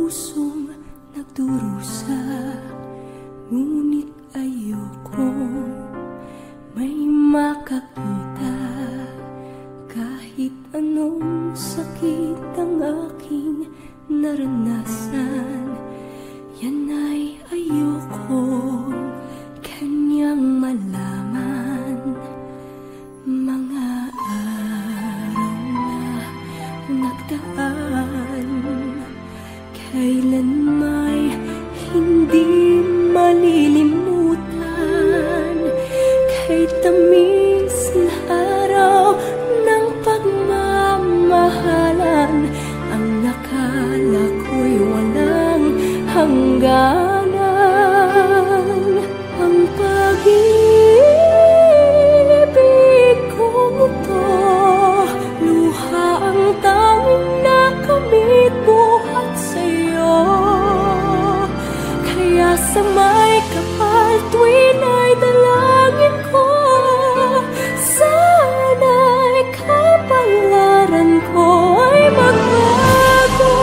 pusong nagdurusa, ngunit ayokong may makakita. Kahit anong sakit ang aking naranasan, yan ay ayokong kanyang malaman. Mga araw na nagdaan, kailan may hindi malilimutan. Kay tamis na araw ng pagmamahalan, ang nakala ko'y walang hangganan. Ang pag-ibig kong ito, luha ang tanging nakamit buhat sa'yo. Kaya sa may kapal tuwin ay dalangin ko, sana'y kapalaran ko ay magbago.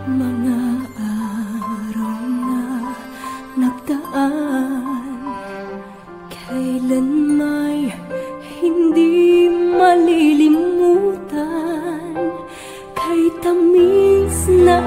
Mga araw na nagdaan, kailan may hindi malilimutan. Kay tamis na